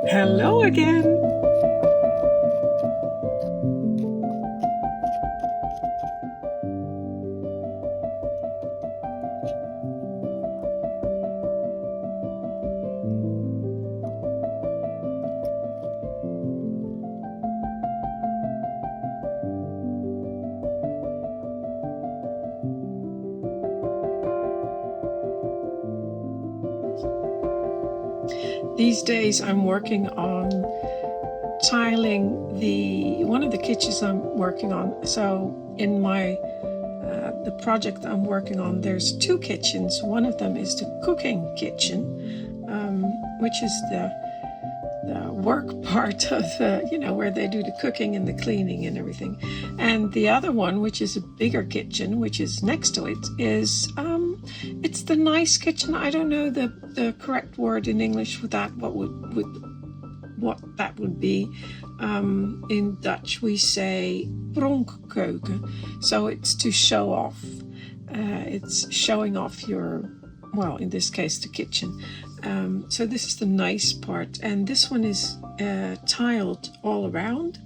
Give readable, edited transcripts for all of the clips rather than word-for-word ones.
Hello again. These days I'm working on tiling one of the kitchens I'm working on. So in the project I'm working on, there's two kitchens. One of them is the cooking kitchen, which is the work part of where they do the cooking and the cleaning and everything. And the other one, which is a bigger kitchen, which is next to it, is it's the nice kitchen. I don't know the correct word in English for that. What that would be. In Dutch we say pronkkeuken, so it's to show off. It's showing off your, well, in this case, the kitchen. So this is the nice part, and this one is tiled all around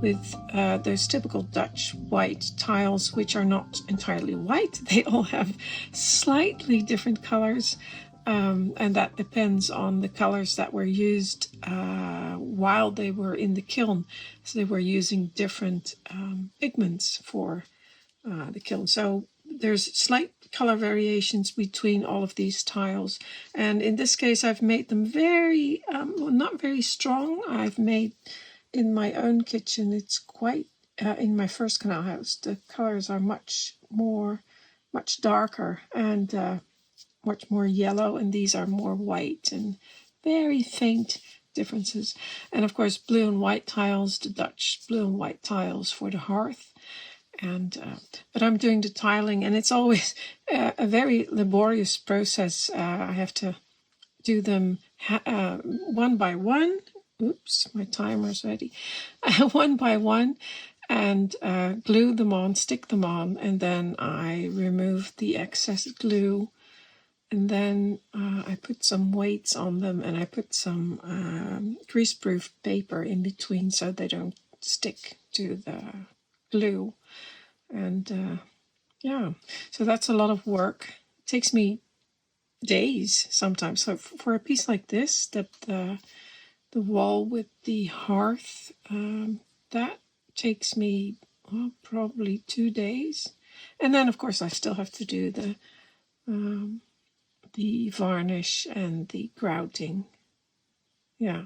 with those typical Dutch white tiles, which are not entirely white. They all have slightly different colors, and that depends on the colors that were used while they were in the kiln. So they were using different pigments for the kiln. So there's slight color variations between all of these tiles, and in this case I've made them very not very strong. I've made in my own kitchen, it's quite in my first canal house, the colors are much darker and much more yellow, and these are more white and very faint differences. And of course blue and white tiles, the Dutch blue and white tiles for the hearth. And but I'm doing the tiling, and it's always a very laborious process. I have to do them one by one. Oops, my timer's ready. One by one, and glue them on, stick them on, and then I remove the excess glue, and then I put some weights on them, and I put some greaseproof paper in between so they don't stick to the glue. And yeah, so that's a lot of work. It takes me days sometimes. So for a piece like this, the wall with the hearth, that takes me probably 2 days. And then of course I still have to do the varnish and the grouting. Yeah.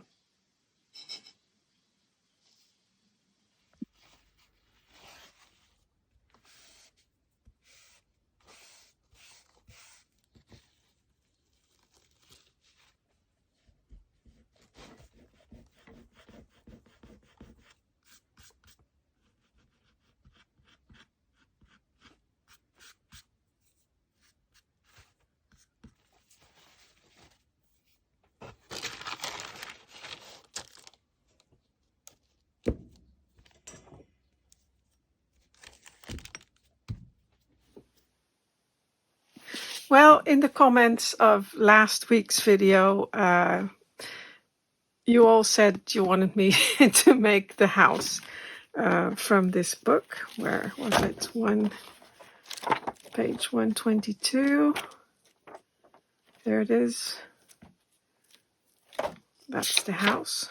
Well, in the comments of last week's video, you all said you wanted me to make the house from this book. Where was it? Page 122. There it is. That's the house.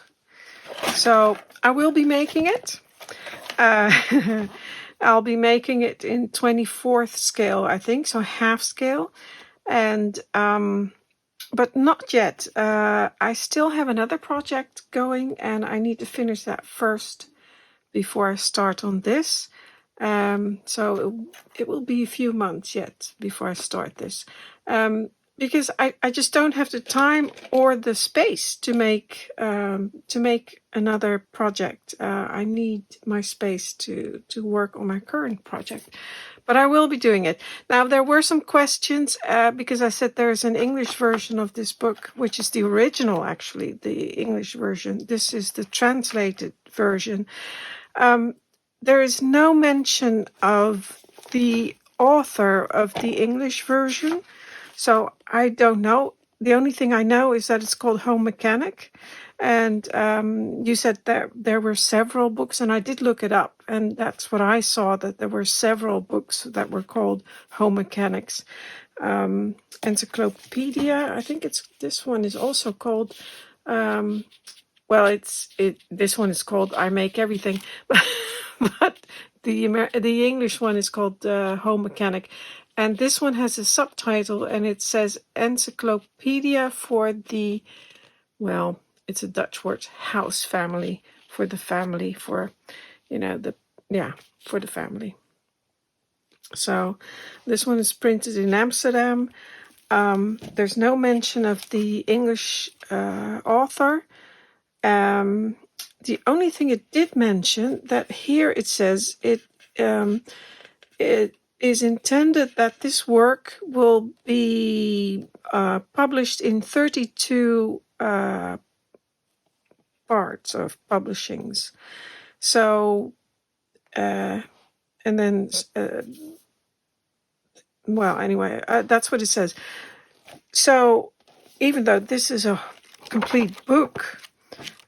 So I will be making it. I'll be making it in 24th scale, I think, so half scale. And but not yet. I still have another project going, and I need to finish that first before I start on this. So it will be a few months yet before I start this. Because I just don't have the time or the space to make another project. I need my space to work on my current project, but I will be doing it. Now, there were some questions because I said there's an English version of this book, which is the original, actually, the English version. This is the translated version. There is no mention of the author of the English version. So I don't know. the only thing I know is that it's called Home Mechanic. And you said there were several books, and I did look it up, and that's what I saw, that there were several books that were called Home Mechanics. Encyclopedia, I think this one is also called, well, this one is called I Make Everything, but the English one is called Home Mechanic. And this one has a subtitle, and it says Encyclopedia for the, well, it's a Dutch word, house family, for the family, for, for the family. So this one is printed in Amsterdam. There's no mention of the English author. The only thing it did mention, that here it says it is intended that this work will be published in 32 parts of publishings. So, and then, well, anyway, that's what it says. So, even though this is a complete book,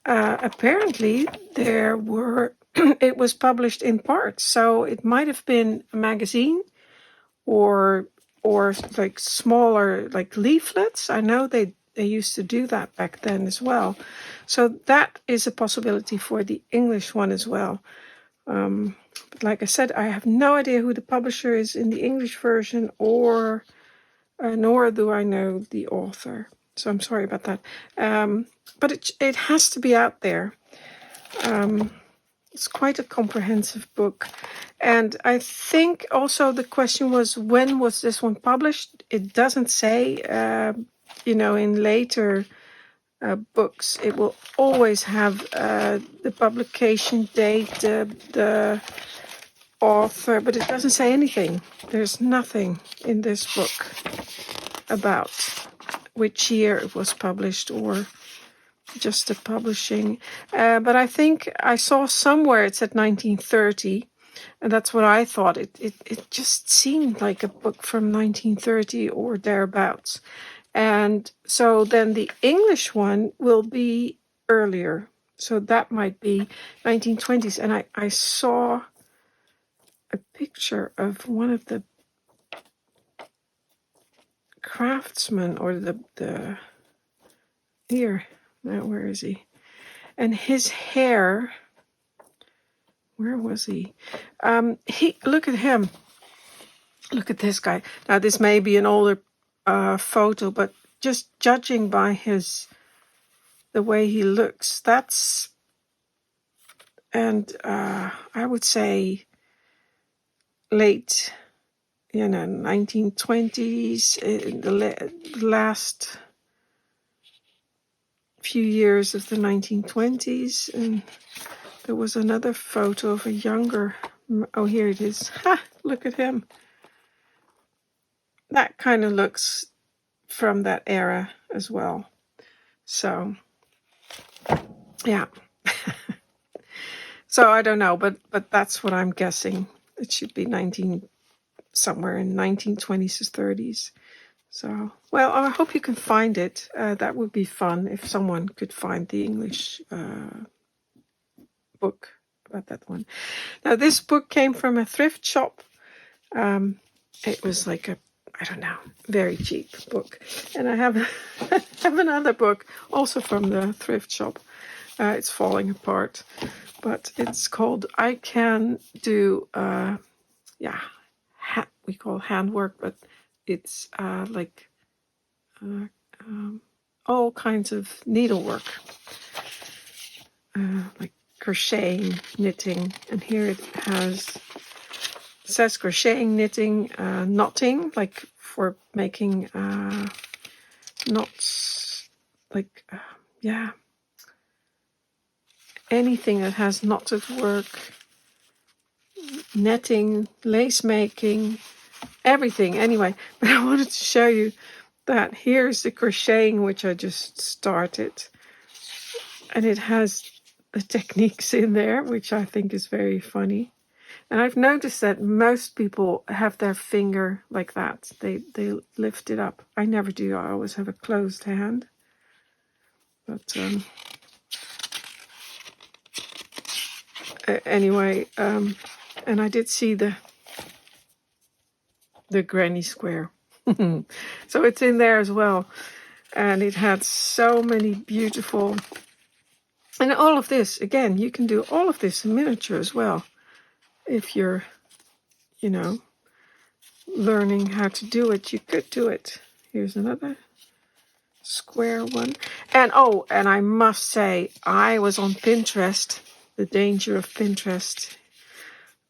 apparently there were it was published in parts, so it might have been a magazine or like smaller, like leaflets. I know they used to do that back then as well, so that is a possibility for the English one as well. But like I said, I have no idea who the publisher is in the English version, or nor do I know the author, so I'm sorry about that. But it has to be out there. It's quite a comprehensive book. And I think also the question was, when was this one published? It doesn't say. In later books, it will always have the publication date, the author, but it doesn't say anything. There's nothing in this book about which year it was published, or just the publishing. But I think I saw somewhere it said 1930, and that's what I thought. It just seemed like a book from 1930 or thereabouts. And so then the English one will be earlier. So that might be 1920s. And I saw a picture of one of the craftsmen, or the here. Now, where is he? And his hair, where was he? Look at him. Look at this guy. Now, this may be an older photo, but just judging by the way he looks, I would say late, 1920s, the last few years of the 1920s. And there was another photo of a younger, oh, here it is. Ha, look at him. That kind of looks from that era as well. So, yeah. So I don't know, but that's what I'm guessing. It should be somewhere in 1920s or 30s. So, well, I hope you can find it. That would be fun if someone could find the English book about that one. Now, this book came from a thrift shop. It was like very cheap book. And I have another book also from the thrift shop. It's falling apart, but it's called I Can Do, we call handwork, but it's all kinds of needlework, like crocheting, knitting, and here it says crocheting, knitting, knotting, like for making knots, anything that has knotted work, netting, lace making, everything. Anyway, but I wanted to show you that here's the crocheting, which I just started, and it has the techniques in there, which I think is very funny. And I've noticed that most people have their finger like that. They lift it up. I never do. I always have a closed hand. But anyway, and I did see the granny square. So it's in there as well. And it had so many beautiful... And all of this, again, you can do all of this in miniature as well. If you're, you know, learning how to do it, you could do it. Here's another square one. And oh, and I must say, I was on Pinterest. The danger of Pinterest.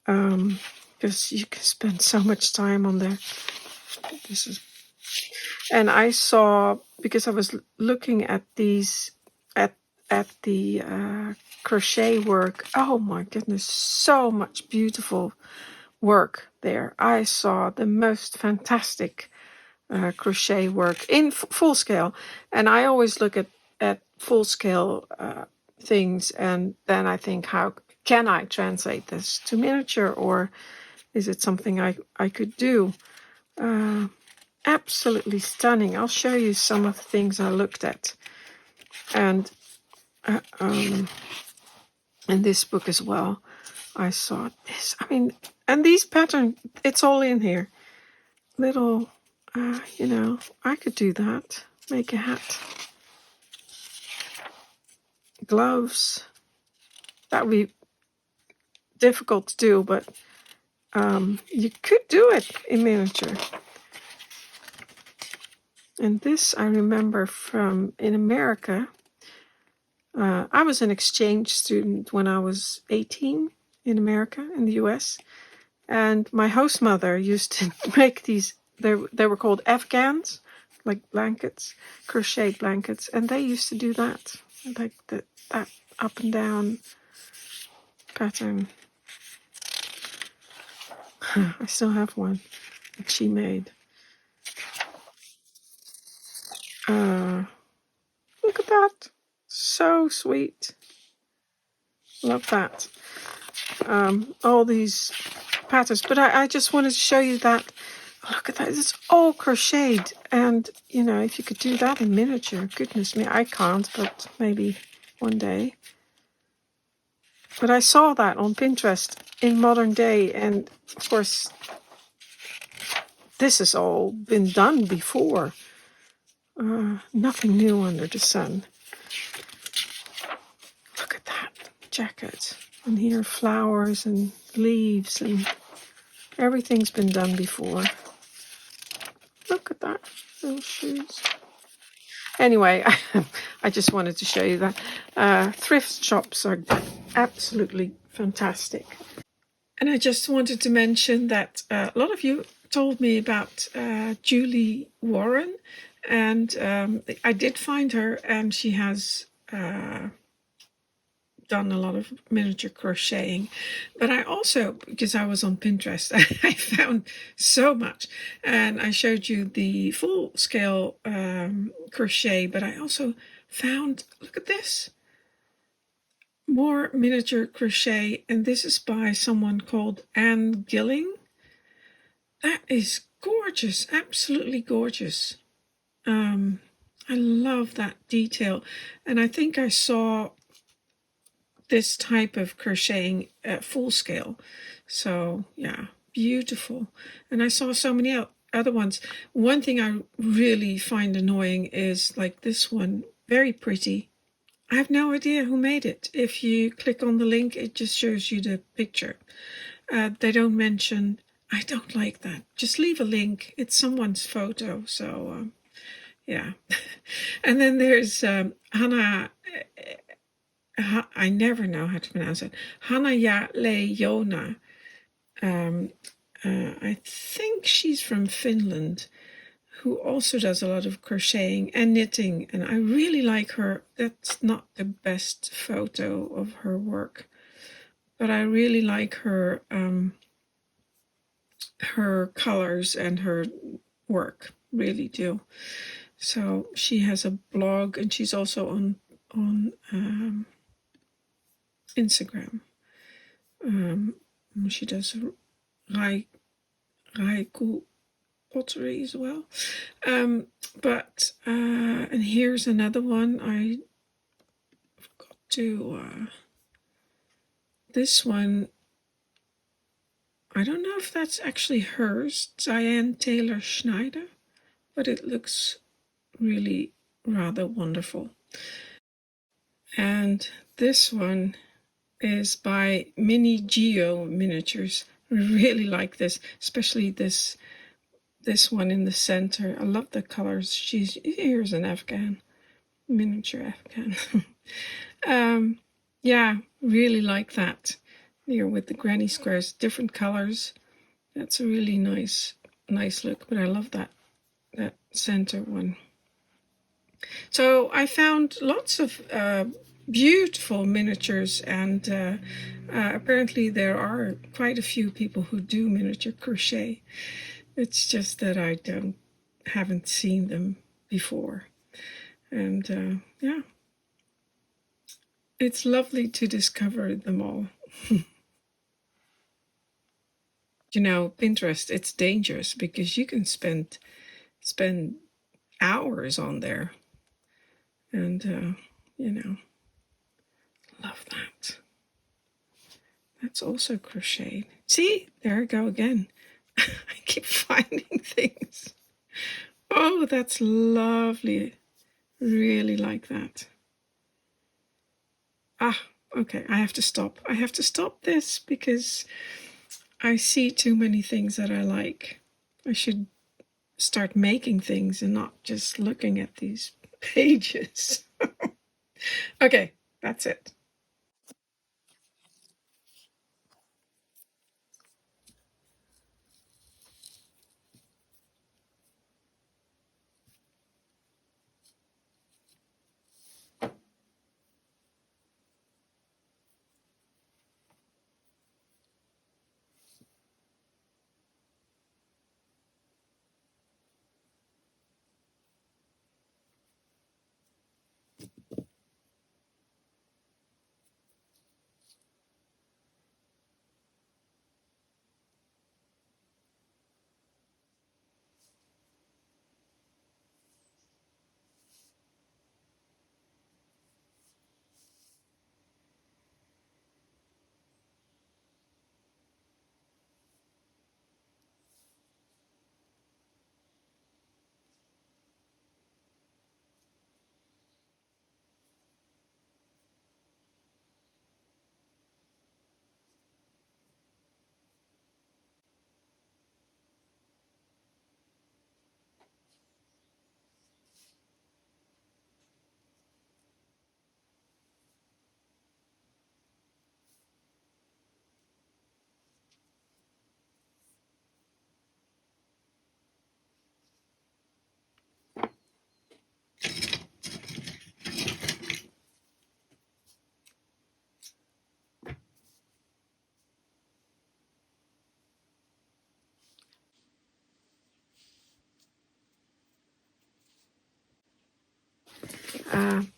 Because you can spend so much time on there. This is... And I saw, because I was looking at these, at the crochet work. Oh my goodness, so much beautiful work there. I saw the most fantastic crochet work in full scale. And I always look at full scale things, and then I think, how can I translate this to miniature, or is it something I could do? Absolutely stunning. I'll show you some of the things I looked at. And in this book as well, I saw this. I mean, and these patterns, it's all in here. Little, you know, I could do that. Make a hat. Gloves. That would be difficult to do, but you could do it in miniature. And this I remember from in America. I was an exchange student when I was 18 in America, in the US. And my host mother used to make these, they were called Afghans, like blankets, crochet blankets. And they used to do that, like that up and down pattern. I still have one that she made. Look at that. So sweet. Love that. All these patterns. But I just wanted to show you that. Look at that. It's all crocheted. And, you know, if you could do that in miniature, goodness me, I can't, but maybe one day. But I saw that on Pinterest in modern day. And, of course, this has all been done before. Nothing new under the sun. Look at that jacket. And here flowers and leaves, and everything's been done before. Look at that. Little shoes. Anyway, I just wanted to show you that. Thrift shops are absolutely fantastic. And I just wanted to mention that a lot of you told me about Julie Warren. And I did find her, and she has done a lot of miniature crocheting. But I also, because I was on Pinterest, I found so much. And I showed you the full scale crochet, but I also found, look at this, more miniature crochet. And this is by someone called Anne Gilling. That is gorgeous, absolutely gorgeous. I love that detail. And I think I saw this type of crocheting at full scale. So yeah, beautiful. And I saw so many other ones. One thing I really find annoying is like this one, very pretty. I have no idea who made it. If you click on the link, it just shows you the picture. They don't mention, I don't like that. Just leave a link. It's someone's photo. So yeah. And then there's Hannah, I never know how to pronounce it. Hanaya Leijona. I think she's from Finland, who also does a lot of crocheting and knitting. And I really like her. That's not the best photo of her work, but I really like her her colors and her work. Really do. So she has a blog, and she's also on Instagram. She does Raiku pottery as well. And here's another one. I forgot to, this one, I don't know if that's actually hers, Diane Taylor Schneider, but it looks really rather wonderful. And this one is by Mini Geo Miniatures. I really like this, especially this one in the center. I love the colors. Here's an Afghan, miniature Afghan. Yeah, really like that. Here with the granny squares, different colors. That's a really nice look, but I love that center one. So I found lots of beautiful miniatures, and apparently there are quite a few people who do miniature crochet. It's just that I haven't seen them before. And yeah, it's lovely to discover them all. You know, Pinterest, it's dangerous because you can spend hours on there. And you know, love that. That's also crocheted. See, there I go again. I keep finding things. Oh, that's lovely. Really like that. Okay, I have to stop. I have to stop this because I see too many things that I like. I should start making things and not just looking at these pages. Okay, that's it.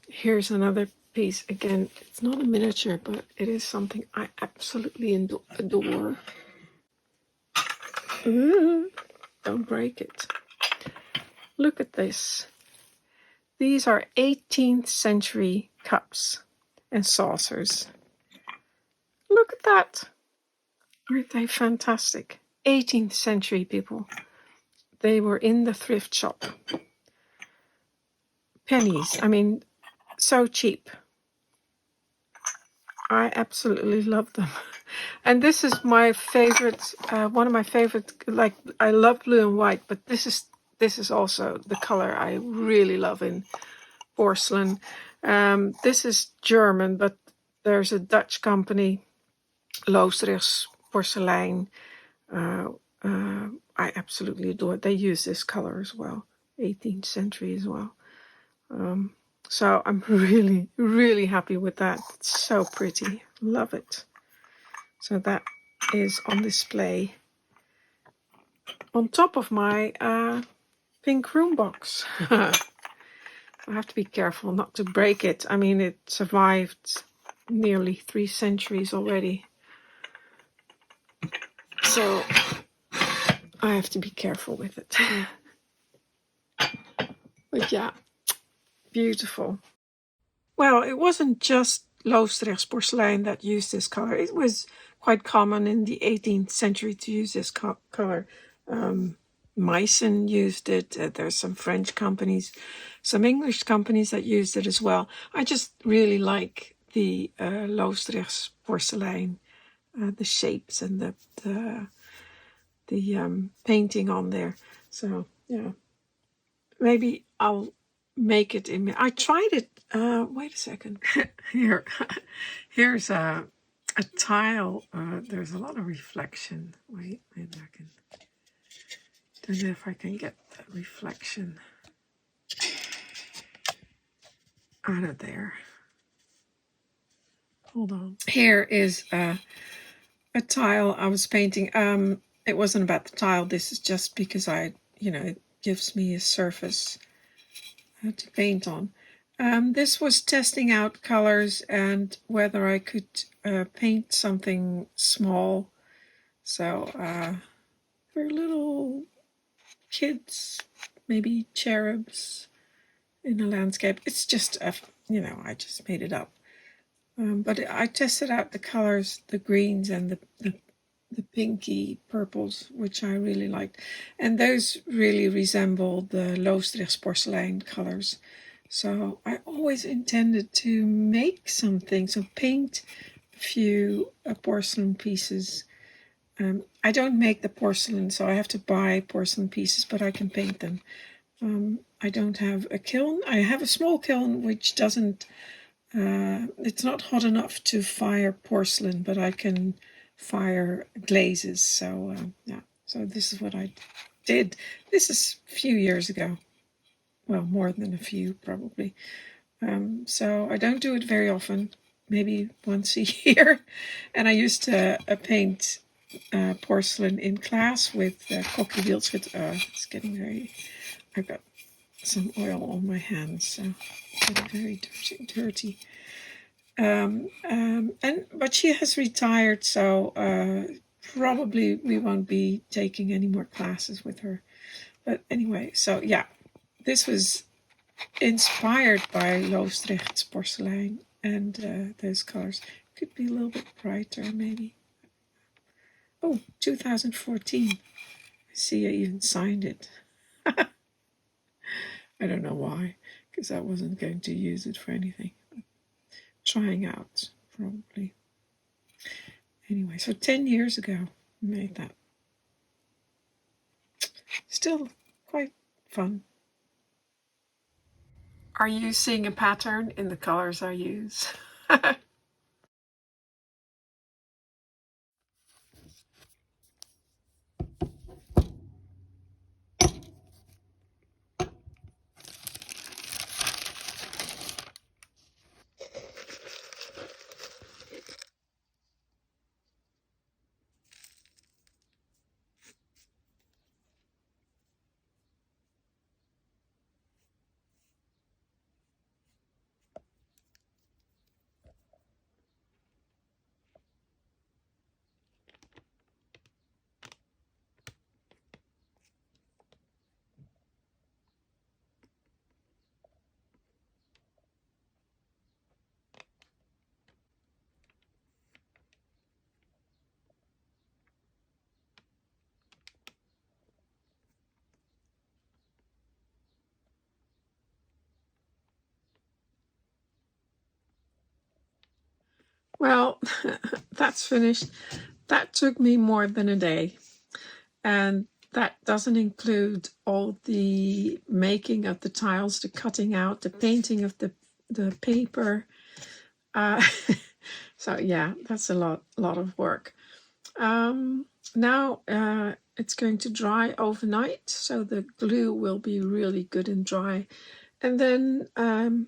Here's another piece. Again, it's not a miniature, but it is something I absolutely adore. Ooh, don't break it. Look at this. These are 18th century cups and saucers. Look at that. Aren't they fantastic? 18th century people. They were in the thrift shop. Pennies. I mean, so cheap. I absolutely love them. And this is my favorite, one of my favorite, like, I love blue and white, but this is also the color I really love in porcelain. This is German, but there's a Dutch company, Loosdrechts Porcelain. I absolutely adore it. They use this color as well, 18th century as well. So I'm really, really happy with that. It's so pretty. Love it. So that is on display on top of my pink room box. I have to be careful not to break it. I mean, it survived nearly 3 centuries already. So I have to be careful with it. But yeah, beautiful. Well, it wasn't just Loosdrechts porcelain that used this color. It was quite common in the 18th century to use this color. Meissen used it. There's some French companies, some English companies that used it as well. I just really like the Loosdrechts porcelain, the shapes and the painting on there. So yeah, maybe I'll make it in. I tried it. Wait a second. Here's a tile. There's a lot of reflection. Wait, maybe I can. Don't know if I can get that reflection out of there. Hold on. Here is a tile I was painting. It wasn't about the tile. This is just because it gives me a surface to paint on. This was testing out colors and whether I could paint something small. So for little kids, maybe cherubs in a landscape. It's just, I just made it up. But I tested out the colors, the greens and the pinky purples, which I really liked. And those really resemble the Loosdrechts porcelain colors. So I always intended to make something, so paint a few porcelain pieces. I don't make the porcelain, so I have to buy porcelain pieces, but I can paint them. I don't have a kiln. I have a small kiln which doesn't, it's not hot enough to fire porcelain, but I can fire glazes. So yeah, so this is what I did. This is a few years ago. Well, more than a few probably. So I don't do it very often, maybe once a year. And I used to paint porcelain in class with cocky wheels. It's getting very, I've got some oil on my hands, so it's getting very dirty. But she has retired, so probably we won't be taking any more classes with her. But anyway, so yeah, this was inspired by Loosdrechts porcelain and those colors. Could be a little bit brighter, maybe. Oh, 2014. I see I even signed it. I don't know why, because I wasn't going to use it for anything. Trying out, probably. Anyway, so 10 years ago, I made that. Still quite fun. Are you seeing a pattern in the colors I use? Well, that's finished. That took me more than a day. And that doesn't include all the making of the tiles, the cutting out, the painting of the paper. So yeah, that's a lot of work. Now it's going to dry overnight, so the glue will be really good and dry. And then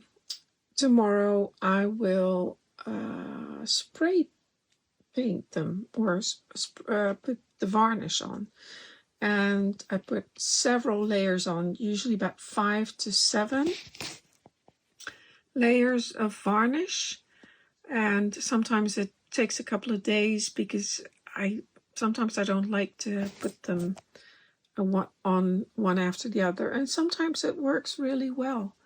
tomorrow I will spray paint them or put the varnish on. And I put several layers on, usually about 5 to 7 layers of varnish. And sometimes it takes a couple of days because I sometimes I don't like to put them on one after the other, and sometimes it works really well.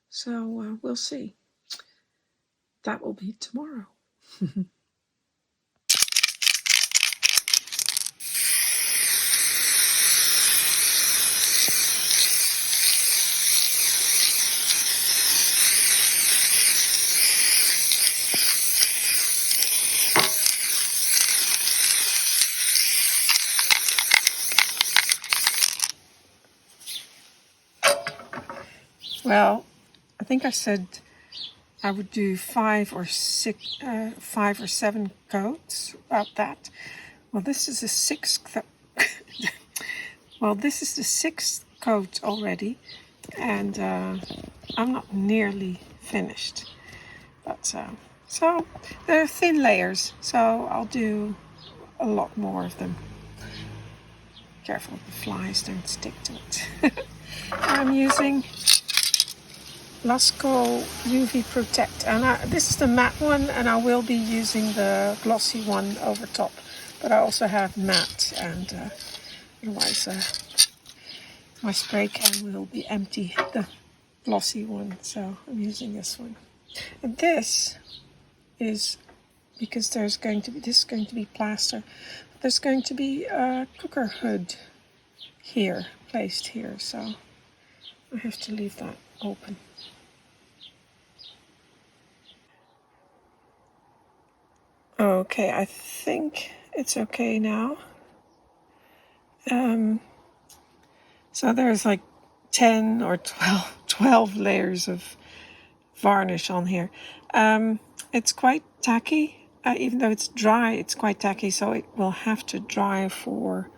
So we'll see. That will be tomorrow. Well, I think I said I would do 5 or 7 coats, about that. Well, this is the sixth. Well, this is the 6th coat already, and I'm not nearly finished. But so they're thin layers, so I'll do a lot more of them. Careful the flies don't stick to it. I'm using Lasco UV Protect, and this is the matte one, and I will be using the glossy one over top, but I also have matte, and otherwise my spray can will be empty, the glossy one, so I'm using this one. And this is because this is going to be plaster. There's going to be a cooker hood here, placed here, so I have to leave that open. Okay, I think it's okay now. So there's like 10 or 12 layers of varnish on here. It's quite tacky. Even though it's dry, it's quite tacky, so it will have to dry for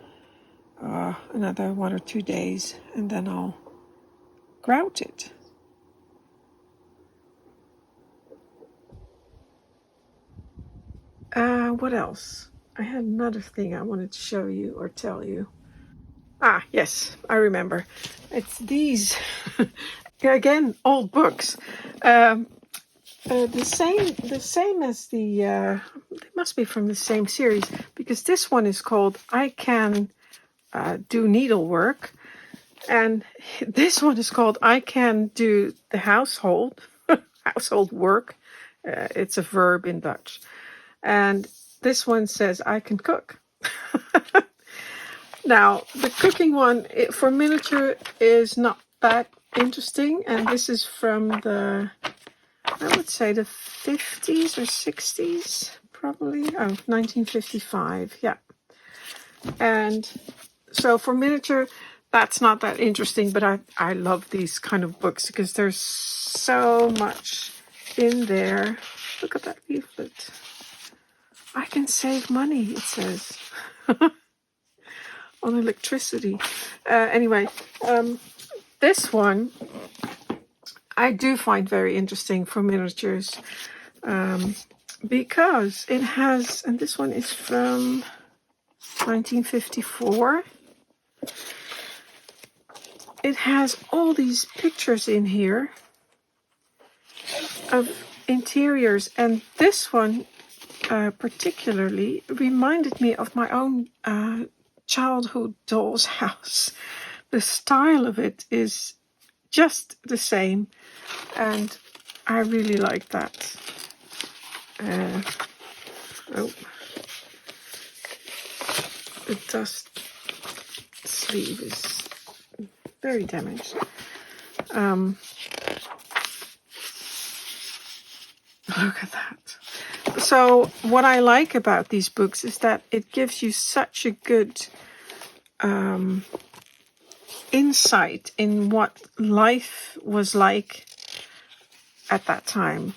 another 1 or 2 days, and then I'll grout it. What else? I had another thing I wanted to show you or tell you. Yes, I remember. It's these, again, old books. The same as they must be from the same series, because this one is called I Can Do Needlework, and this one is called I Can Do the Household Work. It's a verb in Dutch, and this one says I Can Cook. Now, the cooking one for miniature is not that interesting, and this is from the, I would say, the 50s or 60s, probably. 1955, yeah. And so for miniature, that's not that interesting, but I love these kind of books because there's so much in there. Look at that leaflet. I can save money, it says. On electricity. Anyway, this one I do find very interesting for miniatures, because it has, and this one is from 1954. It has all these pictures in here of interiors, and this one particularly reminded me of my own childhood doll's house. The style of it is just the same, and I really like that. The dust sleeve is very damaged. Look at that. So what I like about these books is that it gives you such a good insight in what life was like at that time,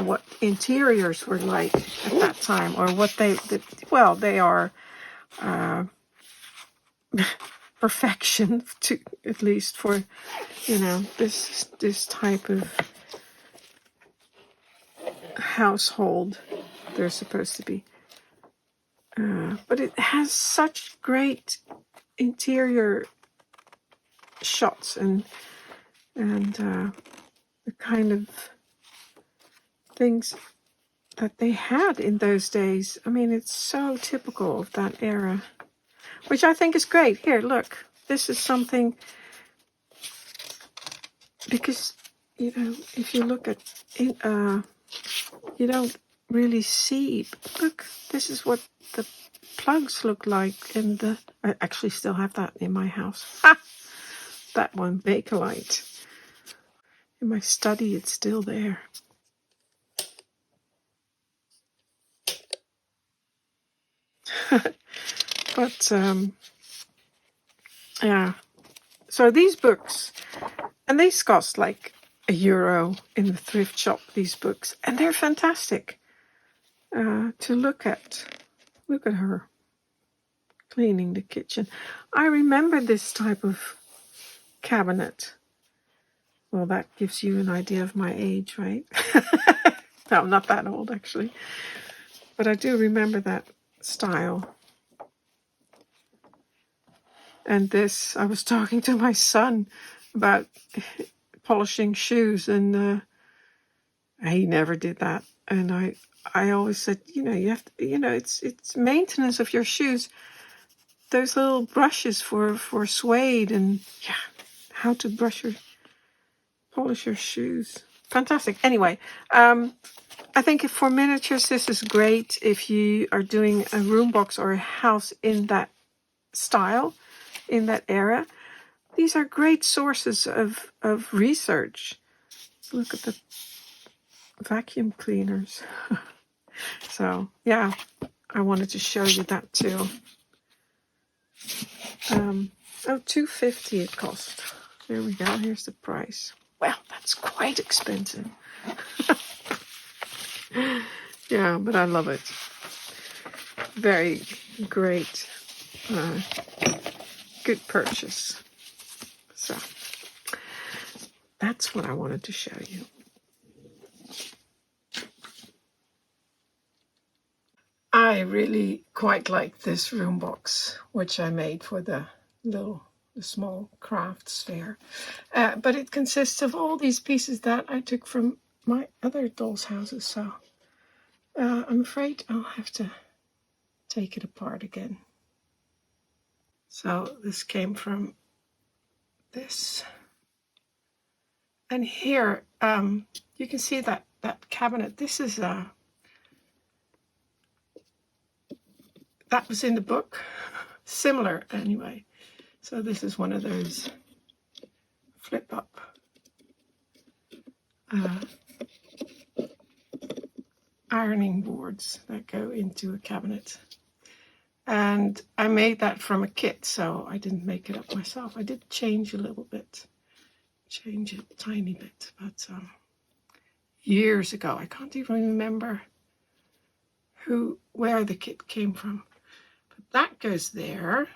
what interiors were like at that time, or what they are perfection, to at least for this type of household they're supposed to be. But it has such great interior shots and the kind of things that they had in those days. I mean, it's so typical of that era, which I think is great. Here, look, this is something, because, you know, if you look at it, you don't really see. Look, this is what the plugs look like in the, I actually still have that in my house. Ha! That one, Bakelite. In my study, it's still there. But, yeah. So these books, and these cost like €1 in the thrift shop, these books. And they're fantastic to look at. Look at her cleaning the kitchen. I remember this type of cabinet. Well, that gives you an idea of my age, right? No, I'm not that old, actually. But I do remember that style. And this, I was talking to my son about polishing shoes, and he never did that. And I always said, you know, you have to, you know, it's maintenance of your shoes. Those little brushes for suede, and yeah, how to polish your shoes. Fantastic. Anyway, I think for miniatures, this is great if you are doing a room box or a house in that style, in that era. These are great sources of research. Look at the vacuum cleaners. So, yeah, I wanted to show you that too. $2.50 it cost. There we go. Here's the price. Well, that's quite expensive. Yeah, but I love it. Very great. Good purchase. So, that's what I wanted to show you. I really quite like this room box, which I made for the small crafts fair. But it consists of all these pieces that I took from my other dolls' houses. So I'm afraid I'll have to take it apart again. So this came from this. And here, you can see that cabinet. This is that was in the book. Similar, anyway. So this is one of those flip-up ironing boards that go into a cabinet. And I made that from a kit, so I didn't make it up myself. I did change a little bit. Change it a tiny bit. But years ago, I can't even remember where the kit came from. But that goes there.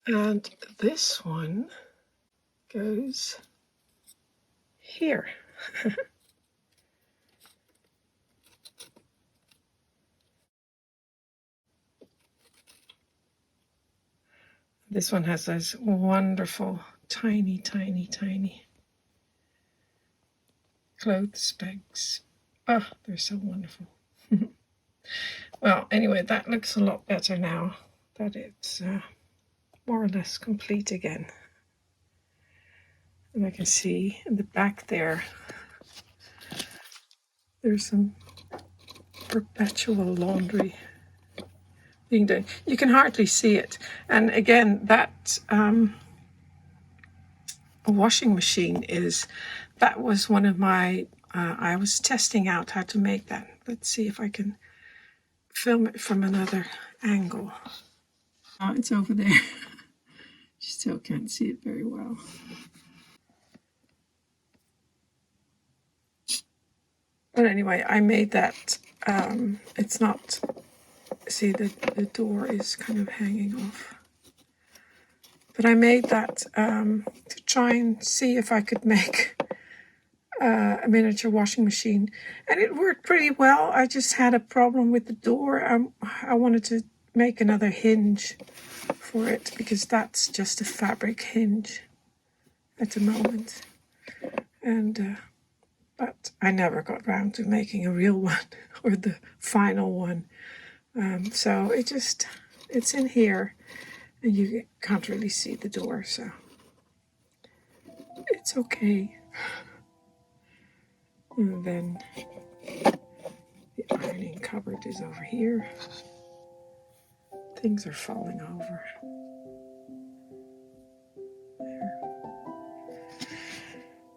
And this one goes here. This one has those wonderful, tiny, tiny, tiny clothes pegs. Oh, they're so wonderful. Well, anyway, that looks a lot better now that it's more or less complete again. And I can see in the back there, there's some perpetual laundry being done. You can hardly see it. And again, that washing machine that was one of my, I was testing out how to make that. Let's see if I can film it from another angle. Oh, it's over there. You still can't see it very well. But anyway, I made that. It's not, see, the door is kind of hanging off. But I made that to try and see if I could make a miniature washing machine. And it worked pretty well. I just had a problem with the door. I wanted to make another hinge for it because that's just a fabric hinge at the moment. And but I never got round to making a real one or the final one. So it's in here, and you can't really see the door, so it's okay. And then the ironing cupboard is over here. Things are falling over. There.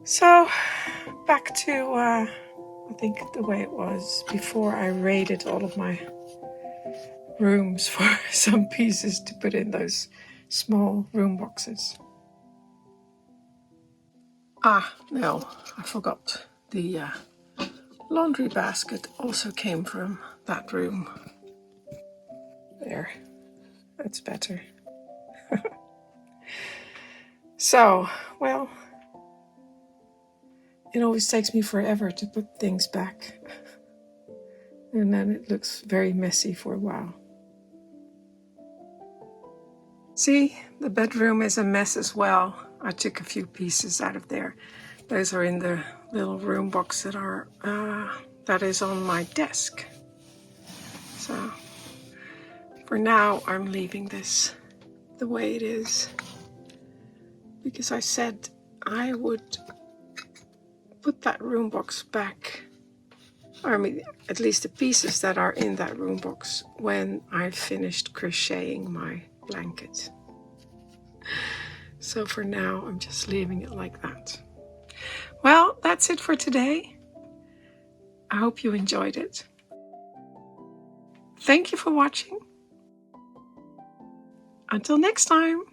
So back to I think the way it was before I raided all of my rooms for some pieces to put in those small room boxes. No, I forgot. The laundry basket also came from that room. There, that's better. So, well, it always takes me forever to put things back. And then it looks very messy for a while. See, the bedroom is a mess as well. I took a few pieces out of there. Those are in the little room box that is on my desk. So for now, I'm leaving this the way it is, because I said I would put that room box back, or I mean, at least the pieces that are in that room box, when I finished crocheting my blanket. So for now, I'm just leaving it like that. Well, that's it for today. I hope you enjoyed it. Thank you for watching. Until next time.